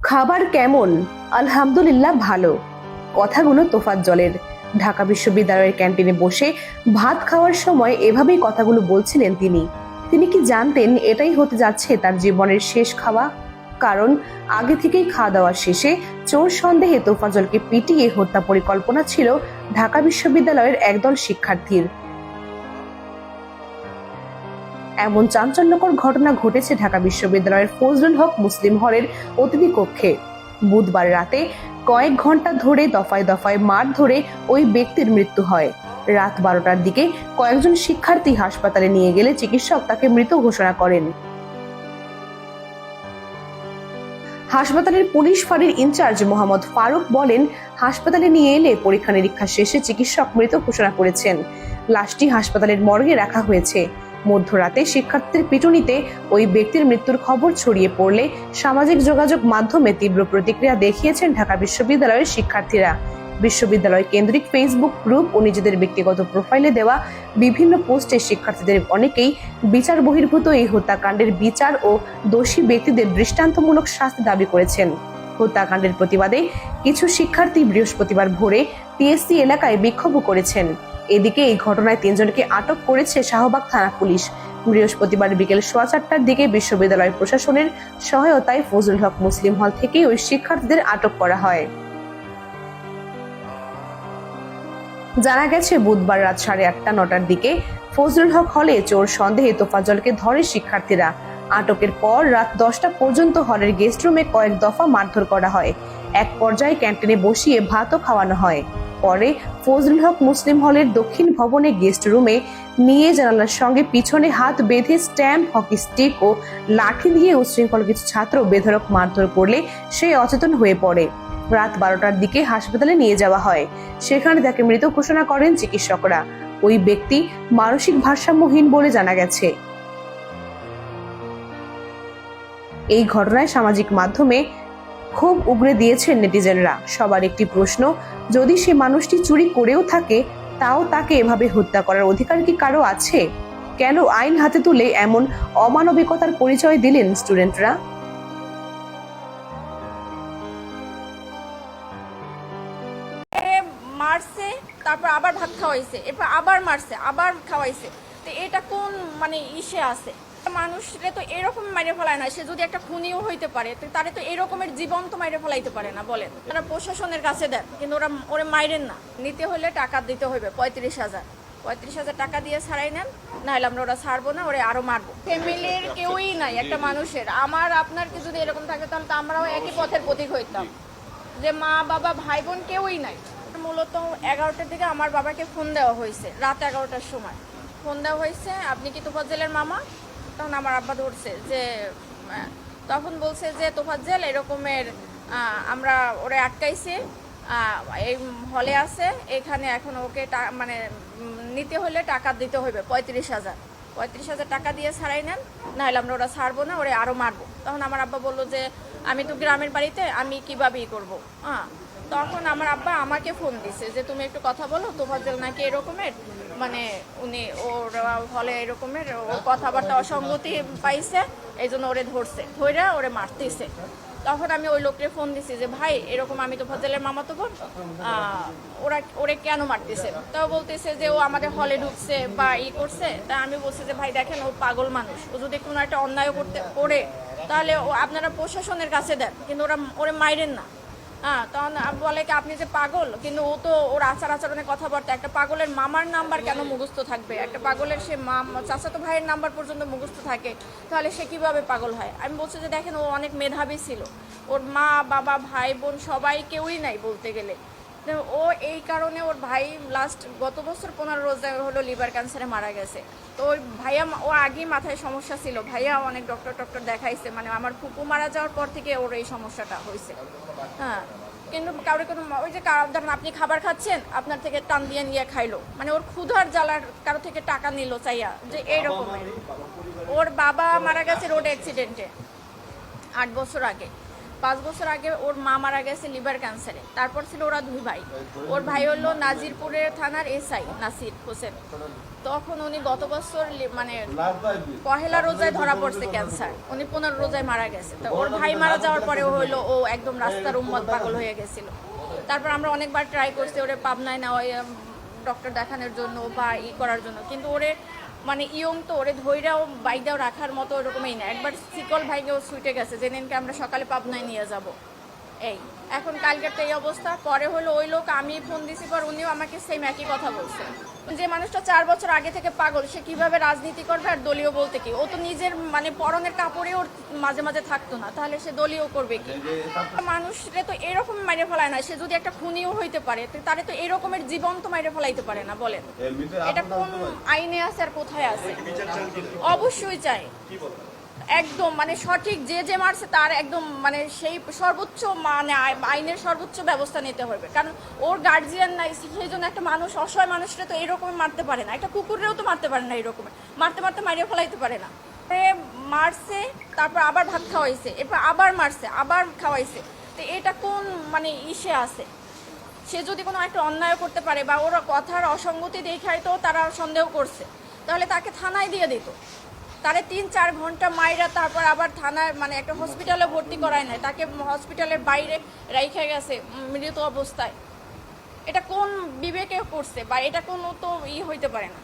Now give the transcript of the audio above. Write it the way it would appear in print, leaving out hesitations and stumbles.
খাবার কেমন? আলহামদুলিল্লাহ ভালো। কথাগুলো তোফাজ্জলের। ঢাকা বিশ্ববিদ্যালয়ের ক্যান্টিনে বসে ভাত খাওয়ার সময় এভাবেই কথাগুলো বলছিলেন তিনি। তিনি কি জানতেন এটাই হতে যাচ্ছে তার জীবনের শেষ খাওয়া? কারণ আগে থেকেই খাওয়া দাওয়ার শেষে চোর সন্দেহে তোফাজ্জলকে পিটিয়ে হত্যা পরিকল্পনা ছিল ঢাকা বিশ্ববিদ্যালয়ের একদল শিক্ষার্থীর। এমন চাঞ্চল্যকর ঘটনা ঘটেছে ঢাকা বিশ্ববিদ্যালয়ের ফজলুল হক মুসলিম হলের অতিথি কক্ষে। বুধবার রাতে কয়েক ঘন্টা ধরে দফায় দফায় মার ধরে ওই ব্যক্তির মৃত্যু হয়। রাত 12টার দিকে কয়েকজন শিক্ষার্থী হাসপাতালে নিয়ে গেলে চিকিৎসক তাকে মৃত ঘোষণা করেন। হাসপাতালের পুলিশ ফাঁড়ির ইনচার্জ মোহাম্মদ ফারুক বলেন, হাসপাতালে নিয়ে এলে পরীক্ষা নিরীক্ষা শেষে চিকিৎসক মৃত ঘোষণা করেছেন। লাশটি হাসপাতালের মর্গে রাখা হয়েছে। মধ্যরাতে শিক্ষার্থীদের পিটুনিতে ওই ব্যক্তির মৃত্যুর খবর ছড়িয়ে পড়লে সামাজিক যোগাযোগ মাধ্যমে তীব্র প্রতিক্রিয়া দেখিয়েছেন ঢাকা বিশ্ববিদ্যালয়ের শিক্ষার্থীরা। বিশ্ববিদ্যালয় কেন্দ্রিক ফেসবুক গ্রুপ ও নিজেদের ব্যক্তিগত প্রোফাইলে দেওয়া বিভিন্ন পোস্টে শিক্ষার্থীদের অনেকেই বিচার বহির্ভূত এই হত্যাকাণ্ডের বিচার ও দোষী ব্যক্তিদের দৃষ্টান্তমূলক শাস্তি দাবি করেছেন। হত্যাকাণ্ডের প্রতিবাদে কিছু শিক্ষার্থী বৃহস্পতিবার ভোরে টিএসসি এলাকায় বিক্ষোভ করেছেন। এদিকে এই ঘটনায় 3 জনকে আটক করেছে শাহবাগ থানা পুলিশ। বৃহস্পতিবার বিকেল 4:15টার দিকে বিশ্ববিদ্যালয় প্রশাসনের সহায়তায় ফজলুল হক মুসলিম হল থেকে ওই শিক্ষার্থীদের আটক করা হয়। জানা গেছে, বুধবার রাত 8:30-9টার দিকে ফজলুল হক হলে চোর সন্দেহে তোফাজ্জলকে ধরে শিক্ষার্থীরা। আটকের পর রাত 10টা পর্যন্ত হলের গেস্ট রুমে কয়েক দফা মারধর করা হয়। এক পর্যায়ে ক্যান্টিনে বসিয়ে ভাতও খাওয়ানো হয়। পরে ফজলুল হক মুসলিম হলের দক্ষিণ ভবনে গেস্ট রুমে নিয়ে জানালার সঙ্গে পিছনে হাত বেঁধে স্ট্যাম্প, হকি স্টিক ও লাঠি দিয়ে উচ্ছৃঙ্খল কিছু ছাত্র বেধড়ক মারধর করলে সে অচেতন হয়ে পড়ে। রাত 12টার দিকে হাসপাতালে নিয়ে যাওয়া হয়। সেখানে তাকে মৃত ঘোষণা করেন চিকিৎসকরা। ওই ব্যক্তি মানসিক ভারসাম্যহীন বলে জানা গেছে। এই ঘটনায় সামাজিক মাধ্যমে খুব উগরে দিয়েছেন নেটিজেনরা। সবার একটি প্রশ্ন, যদি সে মানুষটি চুরি করেও থাকে, তাও তাকে এভাবে হত্যা করার অধিকার কি কারো আছে? কেন আইন হাতে তুলে এমন অমানবিকতার পরিচয় দিলেন স্টুডেন্টরা? মারছে, তারপর আবার ভাত খাওয়াইছে, এরপর আবার মারছে, আবার খাওয়াইছে। তো এটা কোন মানে ইসে আছে? মানুষরে তো এরকম মাইরে ফেলায় না। সে যদি একটা খুনিও হইতে পারে, তারে তো এরকমের জীবন্ত মাইরে ফেলাইতে পারে না। বলেন, তারা প্রশাসনের কাছে দেন, কিন্তু ওরে মাইরেন না। নিতে হলে টাকা দিতে হইবে 35,000 টাকা দিয়ে ছাড়াই নেন, নাহলে আমরা ওরা ছাড়বো না, ওরে আরো মারবো। ফ্যামিলির কেউই নাই একটা মানুষের। আমার আপনার কি যদি এরকম থাকে, তাহলে তো আমরাও একই পথের প্রতীক হইতাম, যে মা বাবা ভাই বোন কেউই নাই। মূলত 11টার দিকে আমার বাবাকে ফোন দেওয়া হয়েছে, রাত 11টার সময় ফোন দেওয়া হয়েছে, আপনি কি তোফাজ্জলের মামা? তখন আমার আব্বা ধরছে যে, তখন বলছে যে তোফাজ্জল এরকমের, আমরা ওরে আটকাইছে, এই হলে আছে, এখানে এখন ওকে মানে নিতে হলে টাকা দিতে হইবে 35,000 টাকা দিয়ে ছাড়াই নেন, নাহলে আমরা ওরা ছাড়বো না, ওরে আরো মারবো। তখন আমার আব্বা বললো যে আমি তো গ্রামের বাড়িতে, আমি কিভাবে করবো। তখন আমার আব্বা আমাকে ফোন দিছে যে তুমি একটু কথা বলো, তোফাজ্জল নাকি এরকমের, মানে উনি ওর হলে এরকমের, ওর কথাবার্তা অসঙ্গতি পাইছে, এই জন্য ওরে ধরছে, ধরে ওরে মারতেছে। তখন আমি ওই লোককে ফোন দিছি যে ভাই এরকম, আমি তোফাজ্জলের মামাতো বোন, ওরে কেন মারতেছে? তাও বলতেছে যে ও আমাদের হলে ঢুকছে বা করছে। তা আমি বলছি যে ভাই দেখেন, ও পাগল মানুষ, ও যদি কোনো একটা অন্যায় করে তাহলে আপনারা প্রশাসনের কাছে দেন, কিন্তু ওরে মাইরেন না। তখন বলে কি আপনি যে পাগল, কিন্তু ও তো ওর আচরণের কথাবার্তা, একটা পাগলের মামার নাম্বার কেন মুখস্থ থাকবে? একটা পাগলের সে চাচাতো ভাইয়ের নাম্বার পর্যন্ত মুখস্থ থাকে, তাহলে সে কিভাবে পাগল হয়? আমি বলছি যে দেখেন, ও অনেক মেধাবী ছিল, ওর মা বাবা ভাই বোন সবাই কেউই নাই বলতে গেলে। ও এই কারণে, ওর ভাই গত বছর 15 রোজ হলো লিভার ক্যান্সারে মারা গেছে। তো ওই ভাইয়া, ও আগেই মাথায় সমস্যা ছিল, ভাইয়া অনেক ডক্টর দেখাইছে, মানে আমার ফুপু মারা যাওয়ার পর থেকে ওর এই সমস্যাটা হয়েছে। কিন্তু কারো কোনো, ওই যে ধরেন আপনি খাবার খাচ্ছেন, আপনার থেকে টান দিয়ে নিয়ে খাইলো, মানে ওর ক্ষুধার জ্বালার কারো থেকে টাকা নিল চাইয়া, যে এইরকমের। ওর বাবা মারা গেছে রোড অ্যাক্সিডেন্টে 8 বছর আগে। 5 বছর আগে ওর মা মারা গেছে লিভার ক্যান্সারে। তারপর ছিল ওরা 2 ভাই। ওর ভাই হলো নাজিরপুরের থানার এসআই নাসির হোসেন। তখন উনি গত বছর মানে পহেলা রোজায় ধরা পড়ছে ক্যান্সার, উনি 15 রোজায় মারা গেছে। তো ওর ভাই মারা যাওয়ার পরে ও একদম রাস্তার উম্মত পাগল হয়ে গেছিল। তারপর আমরা অনেকবার ট্রাই করছি ওরে পাবনায় নেওয়া ডক্টর দেখানোর জন্য বা করার জন্য, কিন্তু ওরে মানে ইয়ং তো ওরে ধৈর্যাও বাইদাও রাখার মতো ওরকমই না। একবার সিকল ভাইকেও ছুটে গেছে, যেদিনকে আমরা সকালে পাবনায় নিয়ে যাব। এই এখন কালকের তো এই অবস্থা। পরে হলো ওই লোক, আমি ফোন দিছি পর উনিও আমাকে সেম একই কথা বলছে। যে মানুষটা 4 বছর আগে থেকে পাগল, সে কিভাবে রাজনীতি করবে আর দলীয় বলতে কি? ও তো নিজের মানে পরনের কাপড়ে ওর মাঝে মাঝে থাকতো না, তাহলে সে দলীয় করবে কি? মানুষরে তো এরকম মাইরে ফেলায় না। সে যদি একটা খুনিও হইতে পারে, তারে তো এরকমের জীবন তো মাইরে ফেলাইতে পারে না। বলেন এটা কোন আইনে আছে আর কোথায় আছে? অবশ্যই চাই একদম মানে সঠিক, যে মারছে তার একদম মানে সেই সর্বোচ্চ মানে আইনের সর্বোচ্চ ব্যবস্থা নিতে হবে। কারণ ওর গার্জিয়ান নাই, সেই জন্য একটা মানুষ অসহায় মানুষরা তো এরকম মারতে পারে না। একটা কুকুরেও তো মারতে পারে না, এরকম মারতে মারিয়ে ফেলাইতে পারে না। মারছে, তারপর আবার ভাত খাওয়াইছে, এরপর আবার মারছে, আবার খাওয়াইছে। তো এটা কোন মানে ইসে আছে? সে যদি কোনো একটা অন্যায় করতে পারে বা ওরা কথার অসঙ্গতি দেখায় তো তারা সন্দেহ করছে, তাহলে তাকে থানায় দিয়ে দিত। তারে 3-4 ঘন্টা মাইরা তারপর আবার থানায় মানে একটা হসপিটালে ভর্তি করায় নাই, তাকে হসপিটালের বাইরে রাইখা গেছে মৃত অবস্থায়। এটা কোন বিবেকে করছে বা এটা কোনো তো হইতে পারে না।